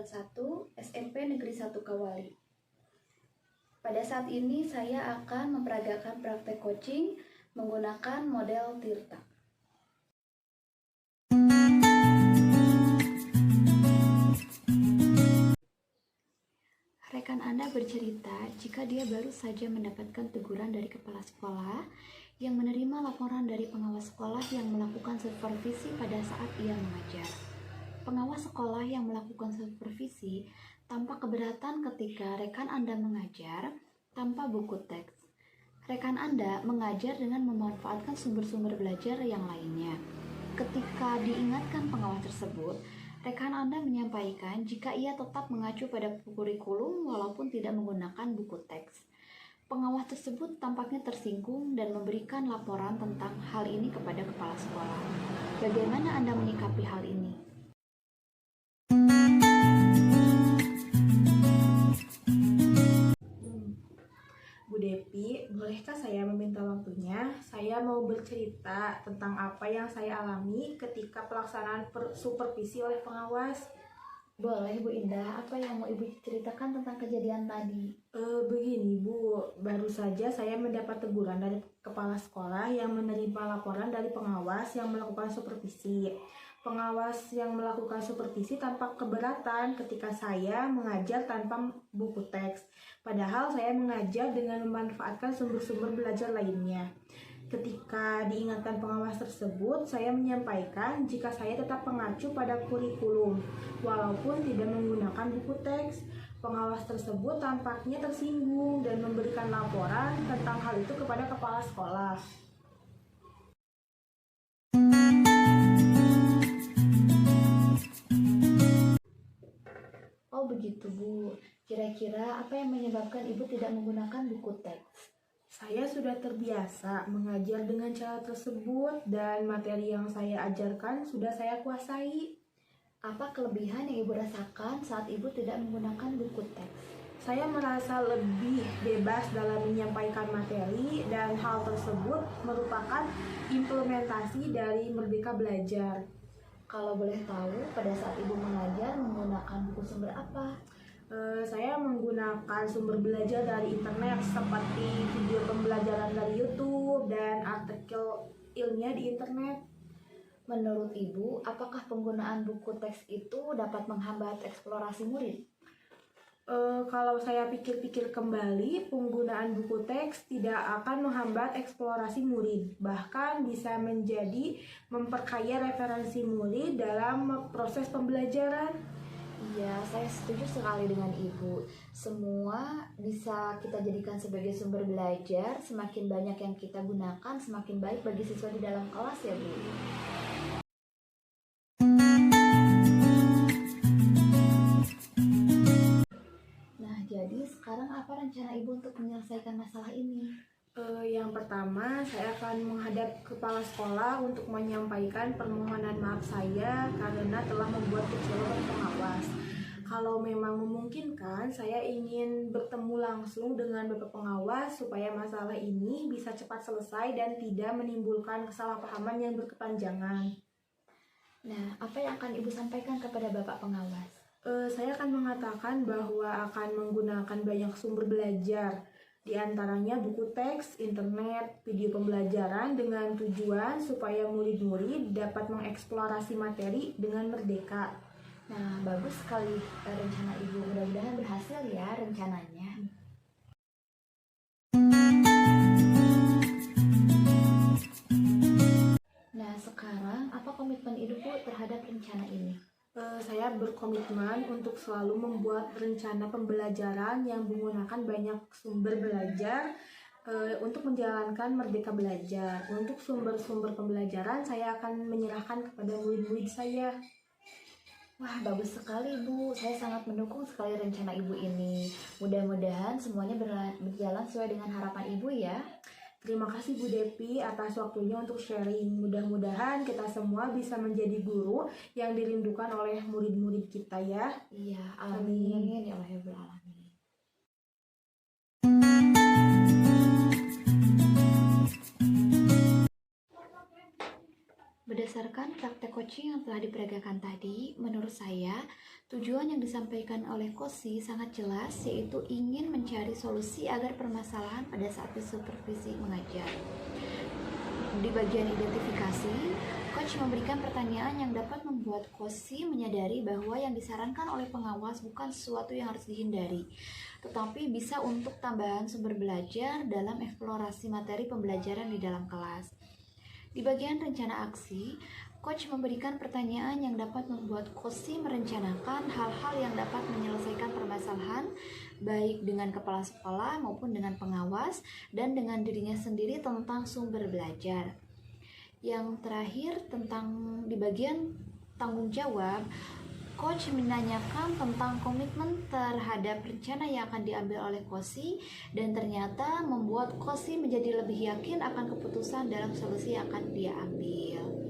1 SMP Negeri 1 Kawali. Pada saat ini saya akan memperagakan praktek coaching menggunakan model Tirta. Rekan Anda bercerita jika dia baru saja mendapatkan teguran dari kepala sekolah yang menerima laporan dari pengawas sekolah yang melakukan supervisi pada saat ia mengajar. Pengawas sekolah yang melakukan supervisi tampak keberatan ketika rekan Anda mengajar tanpa buku teks. Rekan Anda mengajar dengan memanfaatkan sumber-sumber belajar yang lainnya. Ketika diingatkan pengawas tersebut, rekan Anda menyampaikan jika ia tetap mengacu pada kurikulum walaupun tidak menggunakan buku teks. Pengawas tersebut tampaknya tersinggung dan memberikan laporan tentang hal ini kepada kepala sekolah. Bagaimana Anda menyikapi hal ini? Bu Depi, bolehkah saya meminta waktunya? Saya mau bercerita tentang apa yang saya alami ketika pelaksanaan supervisi oleh pengawas. Boleh Bu Indah, apa yang mau Ibu ceritakan tentang kejadian tadi? Begini Bu, baru saja saya mendapat teguran dari kepala sekolah yang menerima laporan dari pengawas yang melakukan supervisi. Pengawas yang melakukan supervisi tampak keberatan ketika saya mengajar tanpa buku teks. Padahal saya mengajar dengan memanfaatkan sumber-sumber belajar lainnya. Ketika diingatkan pengawas tersebut, saya menyampaikan jika saya tetap mengacu pada kurikulum, walaupun tidak menggunakan buku teks. Pengawas tersebut tampaknya tersinggung dan memberikan laporan tentang hal itu kepada kepala sekolah. Oh begitu Bu, kira-kira apa yang menyebabkan Ibu tidak menggunakan buku teks? Saya sudah terbiasa mengajar dengan cara tersebut dan materi yang saya ajarkan sudah saya kuasai. Apa kelebihan yang Ibu rasakan saat Ibu tidak menggunakan buku teks? Saya merasa lebih bebas dalam menyampaikan materi dan hal tersebut merupakan implementasi dari Merdeka Belajar. Kalau boleh tahu, pada saat Ibu mengajar menggunakan buku sumber apa? Saya menggunakan sumber belajar dari internet seperti video pembelajaran dari YouTube dan artikel ilmiah di internet. Menurut Ibu, apakah penggunaan buku teks itu dapat menghambat eksplorasi murid? Kalau saya pikir-pikir kembali, penggunaan buku teks tidak akan menghambat eksplorasi murid, bahkan bisa menjadi memperkaya referensi murid dalam proses pembelajaran. Iya, saya setuju sekali dengan Ibu. Semua bisa kita jadikan sebagai sumber belajar. Semakin banyak yang kita gunakan, semakin baik bagi siswa di dalam kelas ya Bu. Nah, jadi sekarang apa rencana Ibu untuk menyelesaikan masalah ini? Yang pertama, saya akan menghadap kepala sekolah untuk menyampaikan permohonan maaf saya karena telah membuat kecewa pengawas. Kalau memang memungkinkan, saya ingin bertemu langsung dengan Bapak Pengawas supaya masalah ini bisa cepat selesai dan tidak menimbulkan kesalahpahaman yang berkepanjangan. Nah, apa yang akan Ibu sampaikan kepada Bapak Pengawas? Saya akan mengatakan bahwa akan menggunakan banyak sumber belajar, di antaranya buku teks, internet, video pembelajaran dengan tujuan supaya murid-murid dapat mengeksplorasi materi dengan merdeka. Nah, bagus sekali rencana Ibu. Mudah-mudahan berhasil ya rencananya. Nah, sekarang apa komitmen Ibu terhadap rencana ini? Saya berkomitmen untuk selalu membuat rencana pembelajaran yang menggunakan banyak sumber belajar untuk menjalankan Merdeka Belajar. Untuk sumber-sumber pembelajaran, saya akan menyerahkan kepada murid-murid saya. Wah, bagus sekali Bu. Saya sangat mendukung sekali rencana Ibu ini. Mudah-mudahan semuanya berjalan sesuai dengan harapan Ibu ya. Terima kasih Bu Depi atas waktunya untuk sharing. Mudah-mudahan kita semua bisa menjadi guru yang dirindukan oleh murid-murid kita ya. Iya, amin. Ya Allah ya Rabbal Alamin. Berdasarkan praktek coaching yang telah diperagakan tadi, menurut saya, tujuan yang disampaikan oleh Kosi sangat jelas, yaitu ingin mencari solusi agar permasalahan pada saat supervisi mengajar. Di bagian identifikasi, coach memberikan pertanyaan yang dapat membuat Kosi menyadari bahwa yang disarankan oleh pengawas bukan sesuatu yang harus dihindari, tetapi bisa untuk tambahan sumber belajar dalam eksplorasi materi pembelajaran di dalam kelas. Di bagian rencana aksi, coach memberikan pertanyaan yang dapat membuat Kosi merencanakan hal-hal yang dapat menyelesaikan permasalahan baik dengan kepala sekolah maupun dengan pengawas dan dengan dirinya sendiri tentang sumber belajar. Yang terakhir, di bagian tanggung jawab, coach menanyakan tentang komitmen terhadap rencana yang akan diambil oleh Kosi dan ternyata membuat Kosi menjadi lebih yakin akan keputusan dalam solusi yang akan dia ambil.